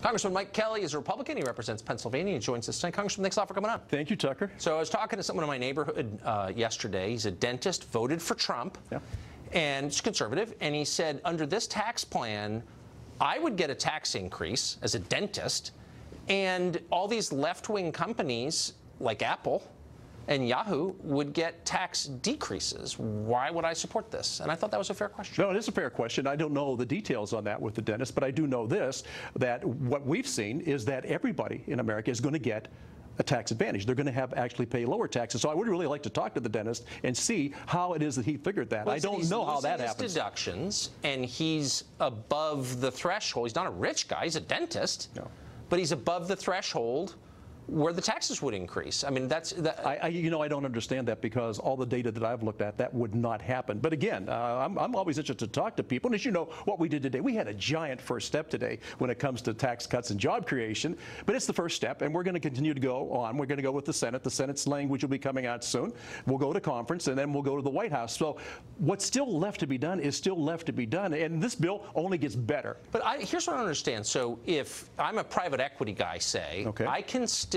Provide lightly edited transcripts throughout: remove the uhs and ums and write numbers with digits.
Congressman Mike Kelly is a Republican. He represents Pennsylvania. He joins us tonight. Congressman, thanks a lot for coming on. Thank you, Tucker. So I was talking to someone in my neighborhood yesterday. He's a dentist, voted for Trump, and he's conservative. And he said, under this tax plan, I would get a tax increase as a dentist, and all these left-wing companies like Apple and Yahoo would get tax decreases. Why would I support this? And I thought that was a fair question. No, it is a fair question. I don't know the details on that with the dentist, but I do know this, that what we've seen is that everybody in America is going to get a tax advantage. They're going to have actually pay lower taxes. So I would really like to talk to the dentist and see how it is that he figured that. Well, I don't know how that happens. He's deductions, and he's above the threshold. He's not a rich guy. He's a dentist. No. But he's above the threshold where the taxes would increase. I mean, I don't understand that, because all the data that I've looked at, that would not happen. But again, I'm always interested to talk to people. And as you know, what we did today, we had a giant first step today when it comes to tax cuts and job creation. But it's the first step, and we're going to continue to go on. We're going to go with the Senate. The Senate's language will be coming out soon. We'll go to conference, and then we'll go to the White House. So what's still left to be done is still left to be done. And this bill only gets better. But here's what I don't understand. So if I'm a private equity guy, say, I can still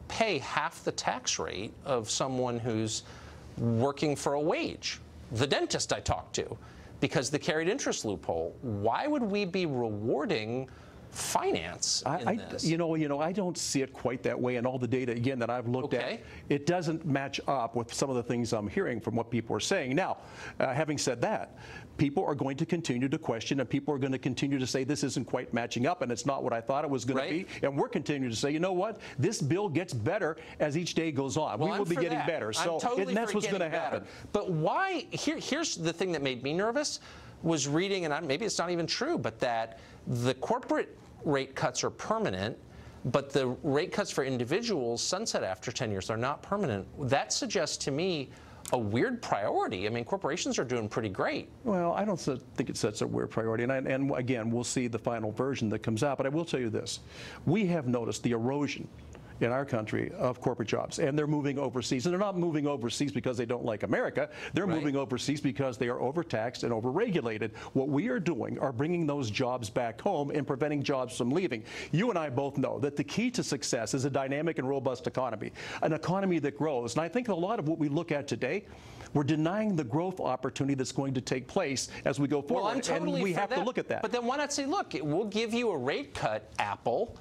pay half the tax rate of someone who's working for a wage. The dentist I talked to, because the carried interest loophole. Why would we be rewarding finance in this? I don't see it quite that way, and all the data, again, that I've looked at, it doesn't match up with some of the things I'm hearing from what people are saying. Now, having said that, people are going to continue to question, and people are going to continue to say this isn't quite matching up, and it's not what I thought it was going to be. And we're continuing to say, you know what, this bill gets better as each day goes on. Well, we will be getting better. So that's what's going to happen. But why? Here's the thing that made me nervous, was reading, and maybe it's not even true, but that the corporate rate cuts are permanent, but the rate cuts for individuals sunset after 10 years. They're not permanent. That suggests to me a weird priority. I mean, corporations are doing pretty great. Well, I don't think it sets a weird priority. And again, we'll see the final version that comes out. But I will tell you this. We have noticed the erosion in our country of corporate jobs, and they're moving overseas. And they're not moving overseas because they don't like America. They're moving overseas because they are overtaxed and overregulated. What we are doing are bringing those jobs back home and preventing jobs from leaving. You and I both know that the key to success is a dynamic and robust economy, an economy that grows. And I think a lot of what we look at today, we're denying the growth opportunity that's going to take place as we go forward. Well, I'm totally and we have to look at that. But then why not say, look, we'll give you a rate cut, Apple,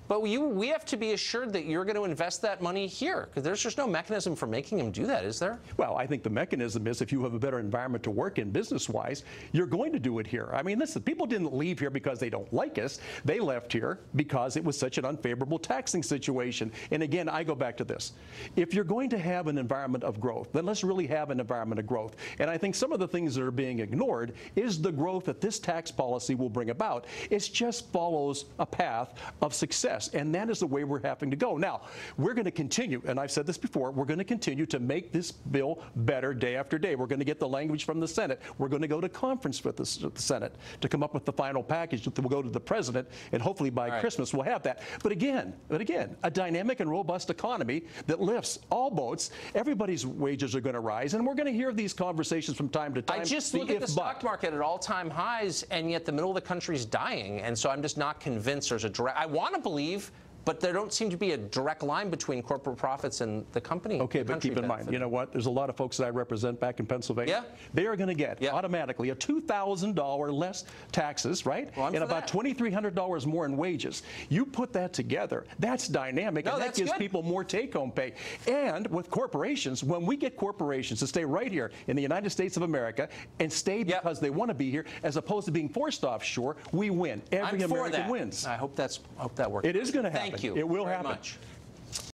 but we have to be assured that you're going to invest that money here, because there's just no mechanism for making them do that, is there? Well, I think the mechanism is, if you have a better environment to work in business-wise, you're going to do it here. I mean, listen, people didn't leave here because they don't like us. They left here because it was such an unfavorable taxing situation. And again, I go back to this. If you're going to have an environment of growth, then let's really have an environment of growth. And I think some of the things that are being ignored is the growth that this tax policy will bring about. It just follows a path of success. And that is the way we're having to go. Now, we're going to continue, and I've said this before, we're going to continue to make this bill better day after day. We're going to get the language from the Senate. We're going to go to conference with the Senate to come up with the final package that will go to the President, and hopefully by Christmas we'll have that. But again, a dynamic and robust economy that lifts all boats. Everybody's wages are going to rise, and we're going to hear these conversations from time to time. I just look at the stock market at all-time highs, and yet the middle of the country's dying, and so I'm just not convinced there's a direct. I want to believe, but there don't seem to be a direct line between corporate profits and the company. Okay, but keep in mind, you know what? There's a lot of folks that I represent back in Pennsylvania. They are going to get automatically a $2,000 less taxes, right? Well, and about $2,300 more in wages. You put that together, that's dynamic, and that gives people more take-home pay. And with corporations, when we get corporations to stay right here in the United States of America and stay because they want to be here, as opposed to being forced offshore, we win. Every American wins. I hope that works. It is going to happen. Thank you. It will very happen. much.